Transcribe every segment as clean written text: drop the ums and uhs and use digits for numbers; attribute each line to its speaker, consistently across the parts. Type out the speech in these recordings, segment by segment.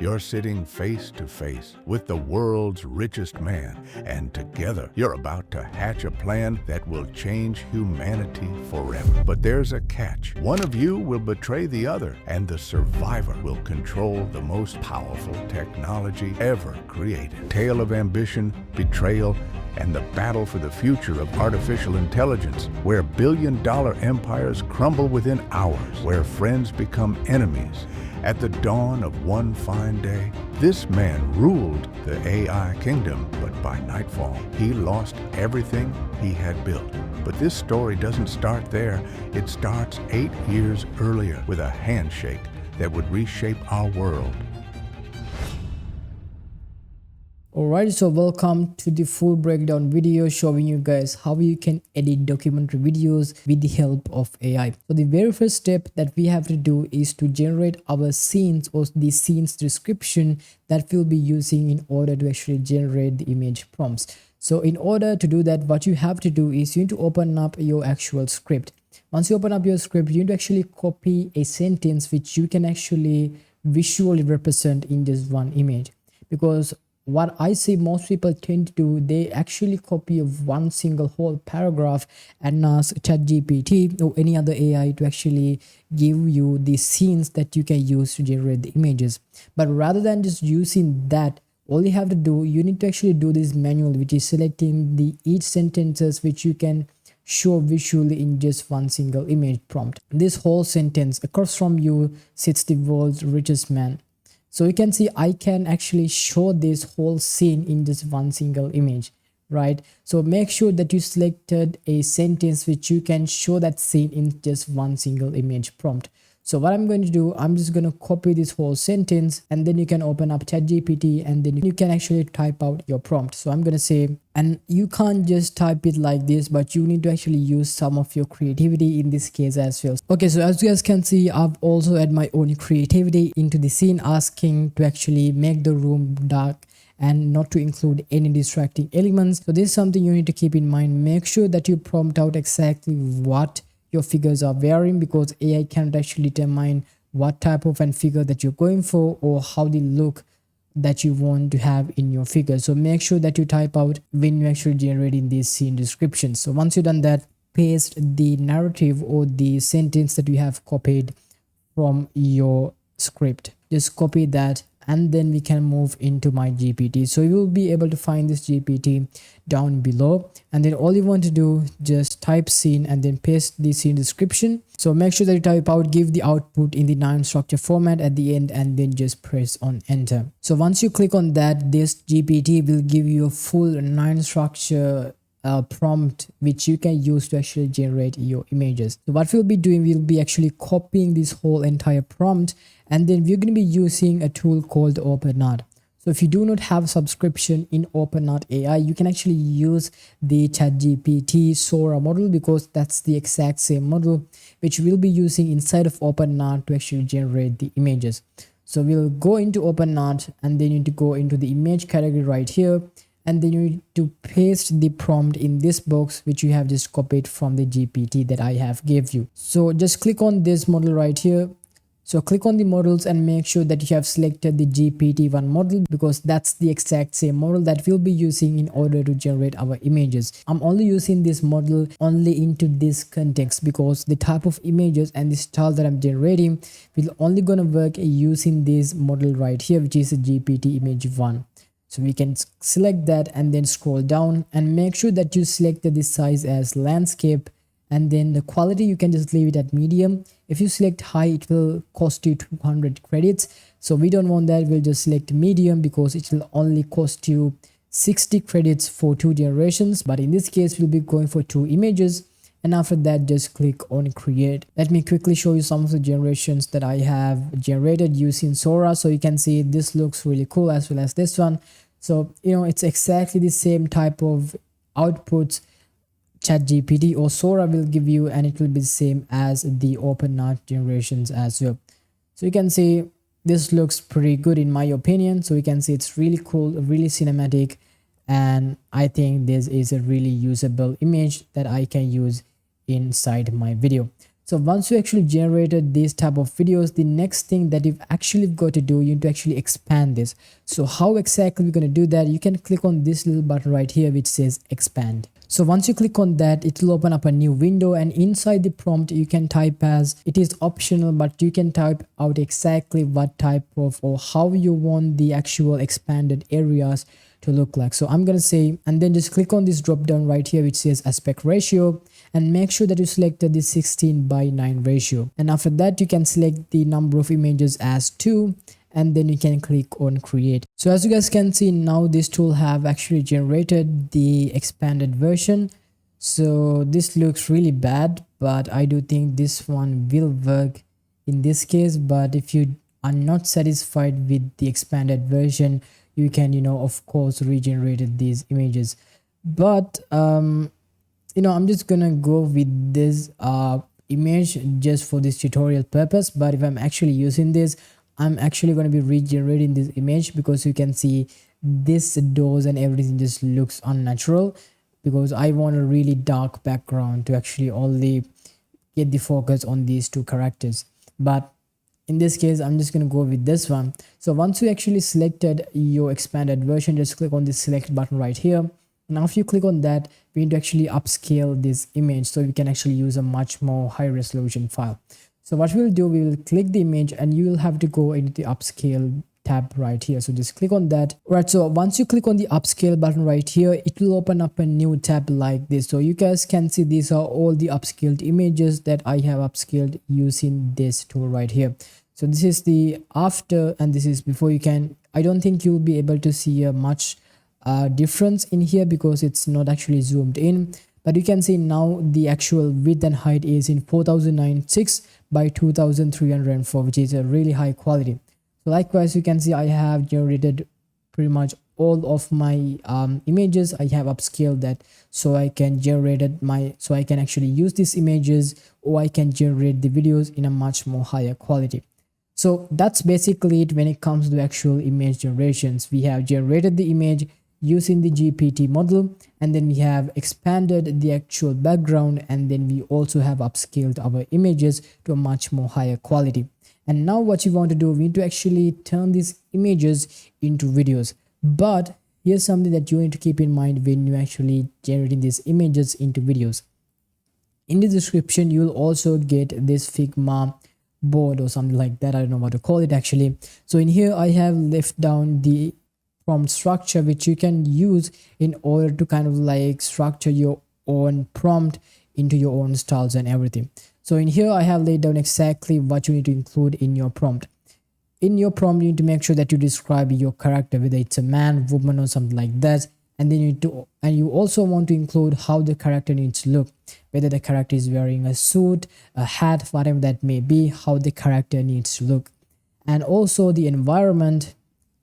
Speaker 1: You're sitting face to face with the world's richest man, and together you're about to hatch a plan that will change humanity forever. But there's a catch. One of you will betray the other, and the survivor will control the most powerful technology ever created. Tale of ambition, betrayal, and the battle for the future of artificial intelligence, where billion-dollar empires crumble within hours, where friends become enemies. At the dawn of one fine day, this man ruled the AI kingdom, but by nightfall, he lost everything he had built. But this story doesn't start there. It starts 8 years earlier with a handshake that would reshape our world.
Speaker 2: Alright, so welcome to the full breakdown video showing you guys how you can edit documentary videos with the help of AI. So the very first step that we have to do is to generate our scenes or the scenes description that we'll be using in order to actually generate the image prompts. So in order to do that, what you have to do is you need to open up your actual script. Once you open up your script, you need to actually copy a sentence which you can actually visually represent in just one image, because what I see most people tend to do, they actually copy one single whole paragraph and ask ChatGPT or any other AI to actually give you the scenes that you can use to generate the images. But rather than just using that, all you have to do, you need to actually do this manually, which is selecting the each sentences which you can show visually in just one single image prompt. This whole sentence, across from you sits the world's richest man. So you can see I can actually show this whole scene in just one single image, right? So make sure that you selected a sentence which you can show that scene in just one single image prompt. So what I'm going to do, I'm just going to copy this whole sentence, and then you can open up ChatGPT and then you can actually type out your prompt. So I'm going to say, and you can't just type it like this, but you need to actually use some of your creativity in this case as well. Okay, so as you guys can see, I've also added my own creativity into the scene, asking to actually make the room dark and not to include any distracting elements. So this is something you need to keep in mind. Make sure that you prompt out exactly what your figures are wearing, because AI cannot actually determine what type of an figure that you're going for or how the look that you want to have in your figure. So make sure that you type out when you're actually generating these scene descriptions. So once you've done that, paste the narrative or the sentence that you have copied from your script. Just copy that, and then we can move into my GPT. So you will be able to find this GPT down below, and then all you want to do, just type scene and then paste the scene description. So make sure that you type out, give the output in the 9 structure format at the end, and then just press on enter. So once you click on that, this GPT will give you a full 9 structure prompt which you can use to actually generate your images. So what we'll be doing, we'll be actually copying this whole entire prompt, and then we're going to be using a tool called OpenArt. So if you do not have a subscription in OpenArt AI, you can actually use the ChatGPT Sora model, because that's the exact same model which we'll be using inside of OpenArt to actually generate the images. So we'll go into OpenArt, and then you need to go into the image category right here, and then you need to paste the prompt in this box which you have just copied from the GPT that I have gave you. So just click on this model right here. So click on the models and make sure that you have selected the GPT-1 model, because that's the exact same model that we'll be using in order to generate our images. I'm only using this model only into this context, because the type of images and the style that I'm generating will only gonna work using this model right here, which is a GPT image 1. So we can select that and then scroll down and make sure that you selected the size as landscape, and then the quality you can just leave it at medium. If you select high, it will cost you 200 credits. So we don't want that. We'll just select medium, because it will only cost you 60 credits for 2 generations. But in this case, we'll be going for 2 images. And after that, just click on create. Let me quickly show you some of the generations that I have generated using Sora. So you can see this looks really cool, as well as this one. So, you know, it's exactly the same type of outputs ChatGPT or Sora will give you, and it will be the same as the OpenArt generations as well. So you can see this looks pretty good in my opinion. So you can see it's really cool, really cinematic, and I think this is a really usable image that I can use inside my video. So once you actually generated these type of videos, the next thing that you've actually got to do, you need to actually expand this. So how exactly we're going to do that? You can click on this little button right here which says expand. So once you click on that, it will open up a new window, and inside the prompt you can type as, it is optional, but you can type out exactly what type of or how you want the actual expanded areas to look like. So I'm going to say, and then just click on this drop down right here which says aspect ratio, and make sure that you selected the 16:9 ratio. And after that you can select the number of images as 2, and then you can click on create. So as you guys can see, now this tool have actually generated the expanded version. So this looks really bad, but I do think this one will work in this case. But if you are not satisfied with the expanded version, you can, of course, regenerate these images. But I'm just gonna go with this image just for this tutorial purpose. But if I'm actually using this, I'm actually going to be regenerating this image, because you can see this doors and everything just looks unnatural, because I want a really dark background to actually only get the focus on these two characters. But in this case, I'm just going to go with this one. So once you actually selected your expanded version, just click on the select button right here. Now if you click on that, we need to actually upscale this image so we can actually use a much more high resolution file. So what we'll do, we will click the image, and you will have to go into the upscale tab right here. So just click on that. Right, so once you click on the upscale button right here, it will open up a new tab like this. So you guys can see these are all the upscaled images that I have upscaled using this tool right here. So this is the after and this is before. I don't think you'll be able to see a much difference in here because it's not actually zoomed in. But you can see now the actual width and height is in 4096 by 2304, which is a really high quality. So likewise, you can see I have generated pretty much all of my images. I have upscaled that so I can actually use these images, or I can generate the videos in a much more higher quality. So that's basically it when it comes to actual image generations. We have generated the image using the GPT model, and then we have expanded the actual background, and then we also have upscaled our images to a much more higher quality. And now what you want to do, we need to actually turn these images into videos. But here's something that you need to keep in mind when you actually generating these images into videos. In the description, you'll also get this Figma board or something like that. I don't know what to call it actually. So in here, I have left down the prompt structure, which you can use in order to kind of like structure your own prompt into your own styles and everything. So in here, I have laid down exactly what you need to include in your prompt. In your prompt, you need to make sure that you describe your character, whether it's a man, woman, or something like that. And then you also want to include how the character needs to look, whether the character is wearing a suit, a hat, whatever that may be, how the character needs to look. And also the environment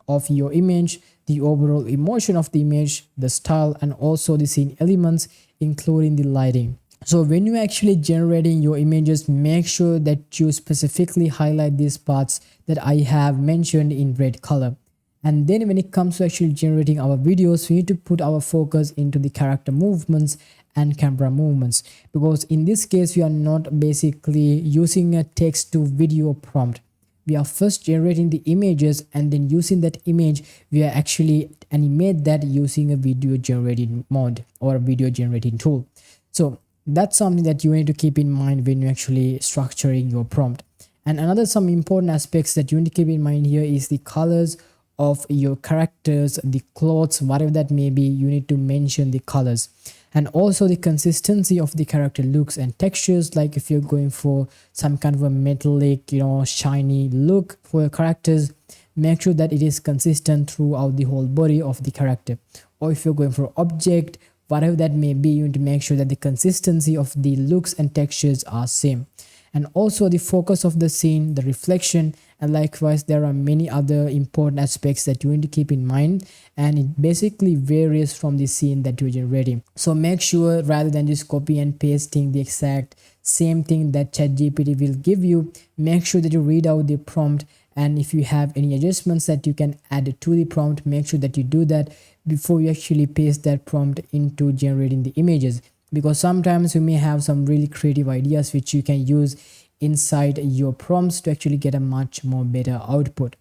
Speaker 2: of your image, the overall emotion of the image, the style, and also the scene elements, including the lighting. So when you're actually generating your images, make sure that you specifically highlight these parts that I have mentioned in red color. And then when it comes to actually generating our videos, we need to put our focus into the character movements and camera movements, because in this case, we are not basically using a text to video prompt. We are first generating the images, and then using that image, we are actually animate that using a video generating mode or a video generating tool. So that's something that you need to keep in mind when you're actually structuring your prompt. And another some important aspects that you need to keep in mind here is the colors of your characters, the clothes, whatever that may be, you need to mention the colors. And also the consistency of the character looks and textures, like if you're going for some kind of a metallic, shiny look for your characters, make sure that it is consistent throughout the whole body of the character. Or if you're going for object, whatever that may be, you need to make sure that the consistency of the looks and textures are same. And also the focus of the scene, the reflection, and likewise there are many other important aspects that you need to keep in mind, and it basically varies from the scene that you're generating. So make sure, rather than just copy and pasting the exact same thing that ChatGPT will give you, make sure that you read out the prompt, and if you have any adjustments that you can add to the prompt, make sure that you do that before you actually paste that prompt into generating the images. because sometimes you may have some really creative ideas which you can use inside your prompts to actually get a much more better output.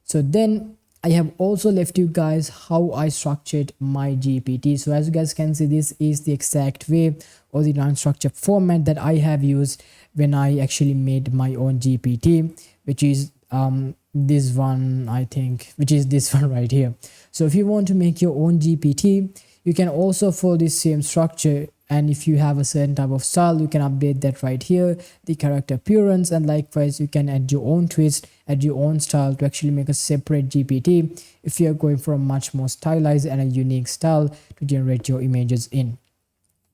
Speaker 2: So then I have also left you guys how I structured my GPT. So as you guys can see, this is the exact way or the non-structured format that I have used when I actually made my own GPT, which is this one, I think, which is this one right here. So if you want to make your own GPT, you can also follow this same structure, and if you have a certain type of style, you can update that right here, the character appearance, and likewise you can add your own twist, add your own style to actually make a separate GPT if you are going for a much more stylized and a unique style to generate your images in.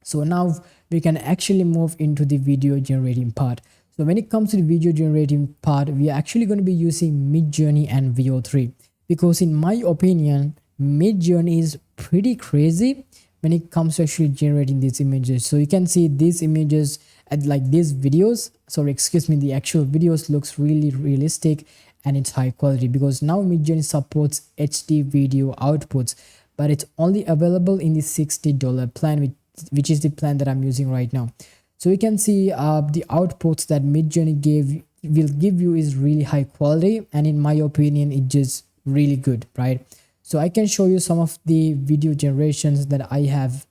Speaker 2: So now we can actually move into the video generating part. So when it comes to the video generating part, we are actually going to be using Midjourney and VO3, because in my opinion, Midjourney is pretty crazy when it comes to actually generating these images. So you can see these images at like these videos, sorry, excuse me, the actual videos looks really realistic and it's high quality, because now Midjourney supports HD video outputs, but it's only available in the $60 plan, which is the plan that I'm using right now. So you can see the outputs that Midjourney will give you is really high quality, and in my opinion, it's just really good, right? So I can show you some of the video generations that I have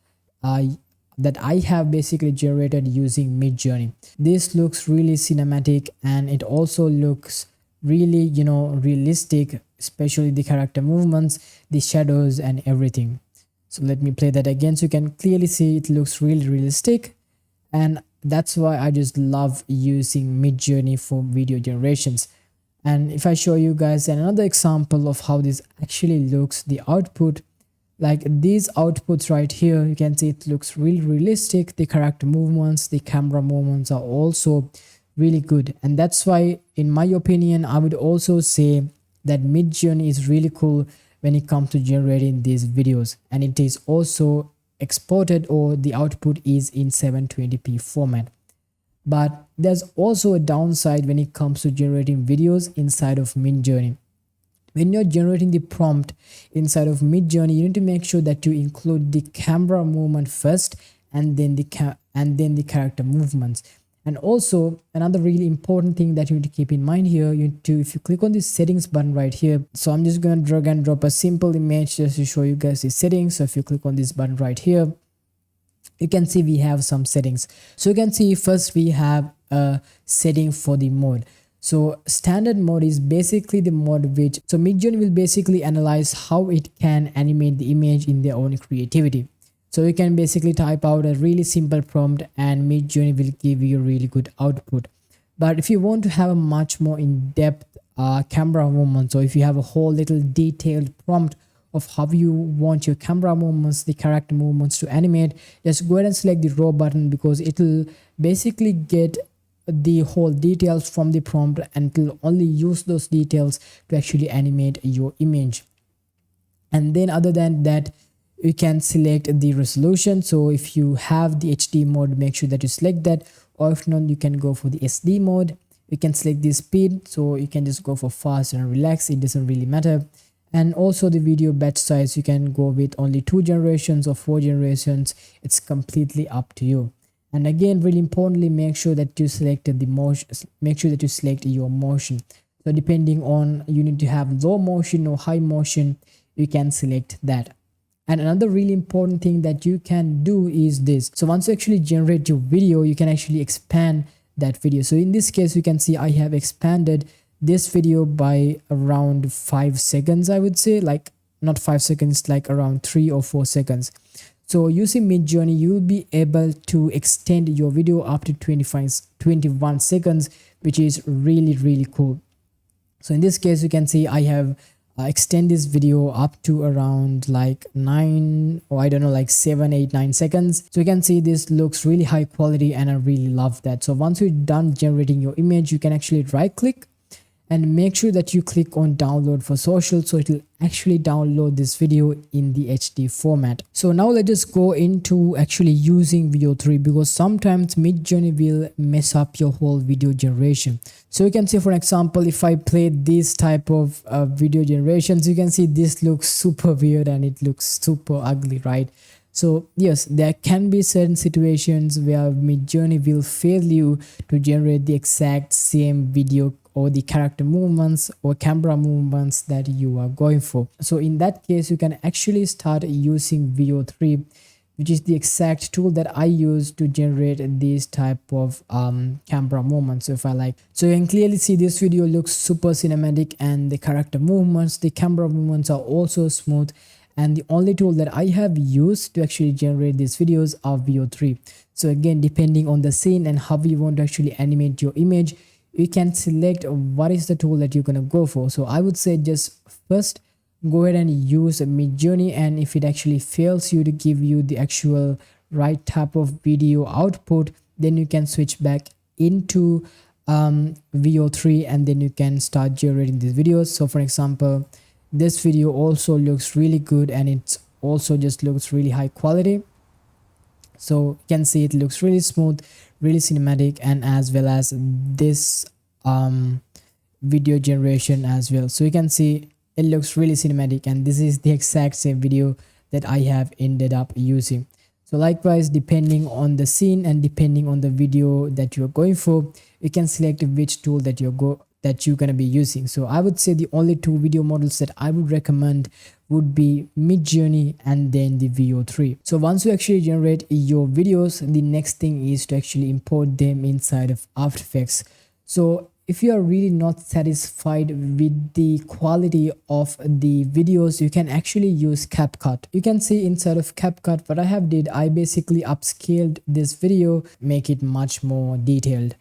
Speaker 2: basically generated using Midjourney. This looks really cinematic, and it also looks really, you know, realistic, especially the character movements, the shadows and everything. So let me play that again so you can clearly see it looks really realistic, and that's why I just love using Midjourney for video generations. And if I show you guys another example of how this actually looks, the output, like these outputs right here, you can see it looks really realistic. The character movements, the camera movements are also really good, and that's why in my opinion I would also say that Midjourney is really cool when it comes to generating these videos, and it is also exported, or the output is in 720p format. But there's also a downside when it comes to generating videos inside of Midjourney. When you're generating the prompt inside of Midjourney, you need to make sure that you include the camera movement first, and then the character movements. And also another really important thing that you need to keep in mind here, if you click on this settings button right here, so I'm just going to drag and drop a simple image just to show you guys the settings. So if you click on this button right here, you can see we have some settings. So you can see first we have a setting for the mode. So standard mode is basically the mode which, so Midjourney will basically analyze how it can animate the image in their own creativity. So you can basically type out a really simple prompt and Midjourney will give you a really good output. But if you want to have a much more in-depth camera movement, so if you have a whole little detailed prompt of how you want your camera movements, the character movements to animate, just go ahead and select the raw button, because it will basically get the whole details from the prompt and it will only use those details to actually animate your image. And then other than that, you can select the resolution. So if you have the HD mode, make sure that you select that, or if not, you can go for the SD mode. You can select the speed, so you can just go for fast and relax, it doesn't really matter. And also the video batch size, you can go with only 2 generations or 4 generations, it's completely up to you. And again, really importantly, make sure that you select the motion, make sure that you select your motion. So depending on, you need to have low motion or high motion, you can select that. And another really important thing that you can do is this. So once you actually generate your video, you can actually expand that video. So in this case, you can see I have expanded this video by around 5 seconds, I would say, like not 5 seconds, like around 3 or 4 seconds. So using Midjourney, you will be able to extend your video up to 21 seconds, which is really cool. So in this case, you can see I have extend this video up to around like 9, or I don't know, like 7, 8, 9 seconds. So you can see this looks really high quality and I really love that. So once you're done generating your image, you can actually right click and make sure that you click on download for social, so it will actually download this video in the HD format. So now let us go into actually using VO3, because sometimes Midjourney will mess up your whole video generation. So you can see, for example, if I play this type of video generations, you can see this looks super weird and it looks super ugly, right? So yes, there can be certain situations where Midjourney will fail you to generate the exact same video or the character movements or camera movements that you are going for. So in that case, you can actually start using VO3, which is the exact tool that I use to generate these type of camera movements. So if I like, so you can clearly see this video looks super cinematic, and the character movements, the camera movements are also smooth. And the only tool that I have used to actually generate these videos are VO3. So again, depending on the scene and how you want to actually animate your image, you can select what is the tool that you're gonna go for. So I would say just first go ahead and use Midjourney, and if it actually fails you to give you the actual right type of video output, then you can switch back into VO3, and then you can start generating these videos. So for example, this video also looks really good, and it also just looks really high quality. So you can see it looks really smooth, really cinematic, and as well as this video generation as well. So you can see it looks really cinematic, and this is the exact same video that I have ended up using. So likewise, depending on the scene and depending on the video that you're going for, you can select which tool that you're gonna be using. So I would say the only two video models that I would recommend would be Midjourney and then the VO3. So once you actually generate your videos, the next thing is to actually import them inside of After Effects. So if you are really not satisfied with the quality of the videos, you can actually use CapCut. You can see inside of CapCut what I have did, I basically upscaled this video, make it much more detailed.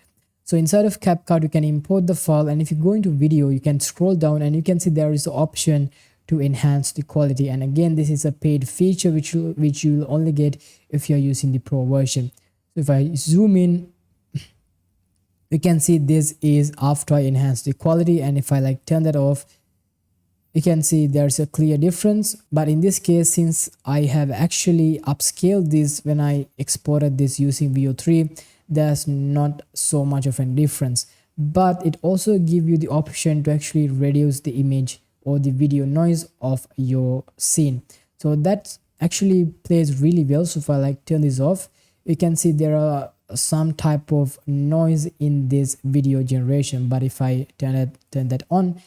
Speaker 2: So inside of CapCut, you can import the file, and if you go into video, you can scroll down and you can see there is an option to enhance the quality. And again, this is a paid feature which you'll only get if you're using the pro version. So if I zoom in, you can see this is after I enhance the quality, and if I like turn that off, you can see there's a clear difference. But in this case, since I have actually upscaled this when I exported this using VO3, there's not so much of a difference. But it also gives you the option to actually reduce the image or the video noise of your scene. So that actually plays really well. So if I like turn this off, you can see there are some type of noise in this video generation, but if I turn that on,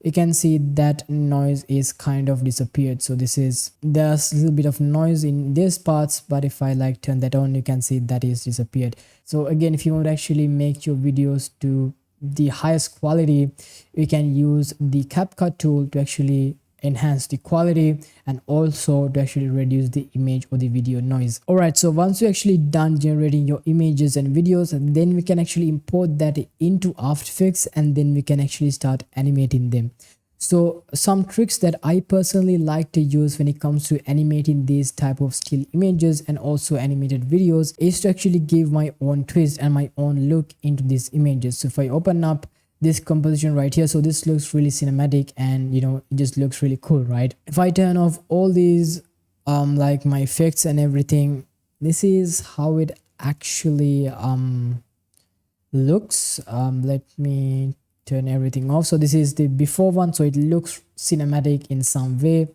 Speaker 2: you can see that noise is kind of disappeared. So there's a little bit of noise in these parts, but if I like turn that on, you can see that is disappeared. So again, if you want to actually make your videos to the highest quality, you can use the CapCut tool to actually enhance the quality and also to actually reduce the image or the video noise. All right, so once you're actually done generating your images and videos, then we can actually import that into After Effects, and then we can actually start animating them. So some tricks that I personally like to use when it comes to animating these type of still images and also animated videos is to actually give my own twist and my own look into these images. So if I open up this composition right here, so this looks really cinematic, and it just looks really cool, right? If I turn off all these like my effects and everything, this is how it actually looks. Let me turn everything off. So this is the before one, so it looks cinematic in some way,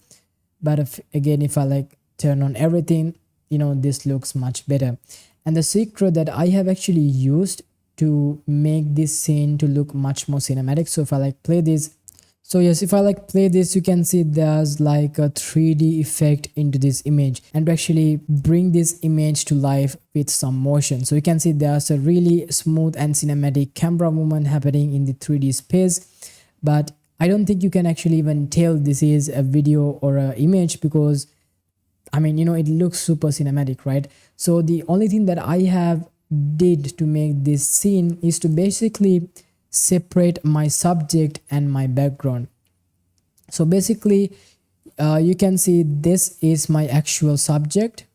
Speaker 2: but if I like turn on everything, this looks much better. And the secret that I have actually used to make this scene to look much more cinematic, so if I like play this, so yes, if I like play this, you can see there's like a 3D effect into this image, and to actually bring this image to life with some motion. So you can see there's a really smooth and cinematic camera movement happening in the 3D space, but I don't think you can actually even tell this is a video or an image, because it looks super cinematic, right? So the only thing that I have did to make this scene is to basically separate my subject and my background. So basically you can see this is my actual subject,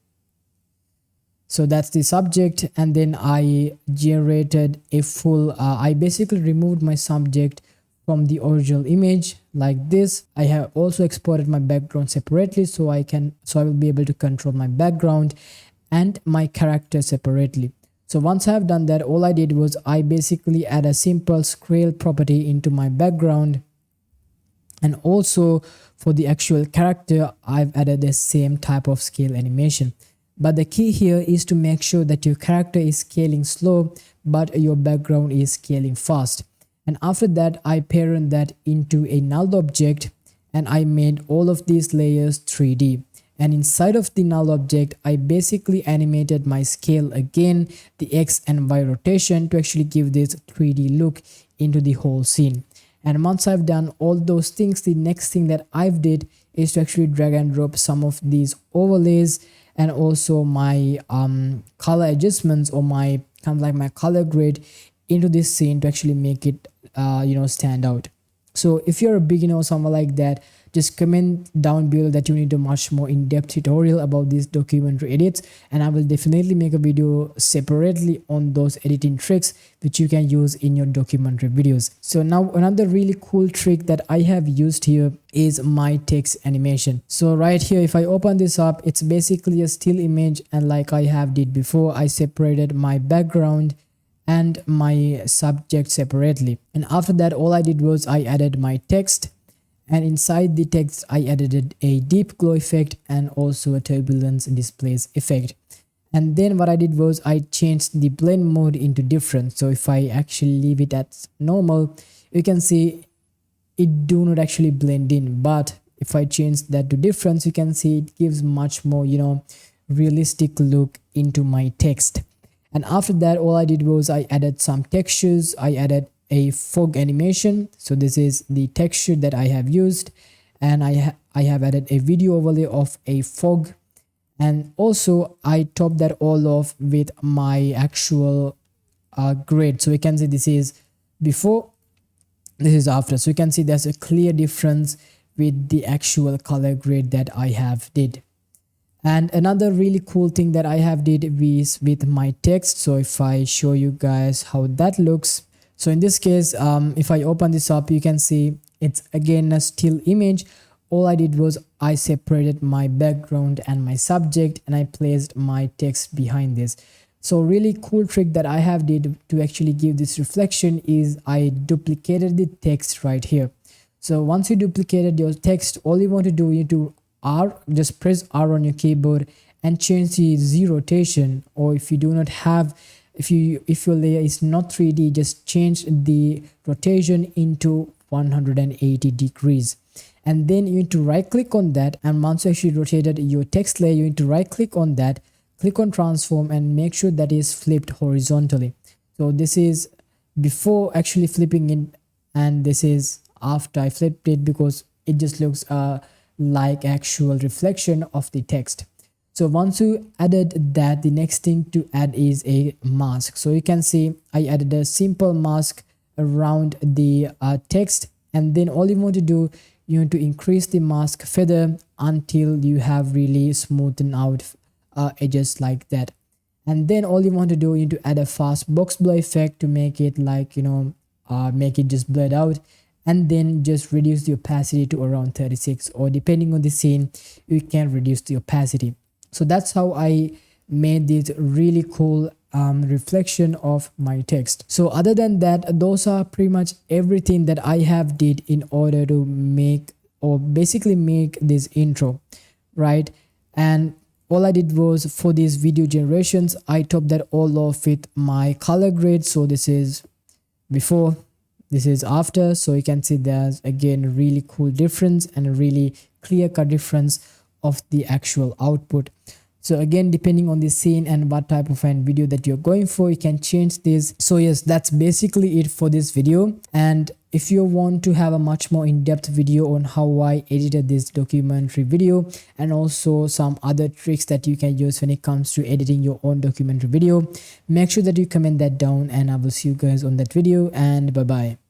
Speaker 2: so that's the subject, and then I generated a full I basically removed my subject from the original image like this. I have also exported my background separately, so I will be able to control my background and my character separately. So once I have done that, all I did was I basically add a simple scale property into my background, And also for the actual character, I've added the same type of scale animation. But the key here is to make sure that your character is scaling slow, but your background is scaling fast. And after that, I parent that into a null object, and I made all of these layers 3D. And inside of the null object, I basically animated my scale again, the X and Y rotation, to actually give this 3D look into the whole scene. And once I've done all those things, the next thing that I've did is to actually drag and drop some of these overlays and also my color adjustments, or my kind of like my color grade, into this scene to actually make it stand out. So if you're a beginner or someone like that, just comment down below that you need a much more in-depth tutorial about these documentary edits, and I will definitely make a video separately on those editing tricks which you can use in your documentary videos. So now another really cool trick that I have used here is my text animation. So right here, if I open this up, it's basically a still image, and like I have did before, I separated my background and my subject separately. And after that, all I did was I added my text, and inside the text I added a deep glow effect and also a turbulence displays effect. And then what I did was I changed the blend mode into different. So if I actually leave it at normal, you can see it do not actually blend in, but if I change that to difference, you can see it gives much more realistic look into my text. And after that, all I did was I added some textures. I added a fog animation. So this is the texture that I have used, and I have added a video overlay of a fog, and also I topped that all off with my actual grade. So you can see this is before, this is after. So you can see there's a clear difference with the actual color grade that I have did. And another really cool thing that I have did is with my text. So if I show you guys how that looks, so in this case, if I open this up, you can see it's again a still image. All I did was I separated my background and my subject, and I placed my text behind this. So really cool trick that I have did to actually give this reflection is I duplicated the text right here. So once you duplicated your text, all you want to do, you do just press R on your keyboard and change the Z rotation, or if you do not have, if your layer is not 3D, just change the rotation into 180 degrees. And then you need to right click on that, and once you actually rotated your text layer, you need to right click on that, click on transform, and make sure that is flipped horizontally. So this is before actually flipping it, and this is after I flipped it, because it just looks like actual reflection of the text. So once you added that, the next thing to add is a mask. So you can see I added a simple mask around the text, and then all you want to do, you want to increase the mask feather until you have really smoothened out edges like that. And then all you want to do, you need to add a fast box blur effect to make it like make it just blurred out, and then just reduce the opacity to around 36, or depending on the scene you can reduce the opacity. So that's how I made this really cool reflection of my text. So other than that, those are pretty much everything that I have did in order to make, or basically make, this intro, right? And all I did was, for these video generations, I topped that all off with my color grade. So this is before, this is after. So you can see there's again a really cool difference and a really clear-cut difference of the actual output. So again, depending on the scene and what type of an video that you're going for, you can change this. So yes, that's basically it for this video. And if you want to have a much more in-depth video on how I edited this documentary video, and also some other tricks that you can use when it comes to editing your own documentary video, make sure that you comment that down, and I will see you guys on that video, and bye bye.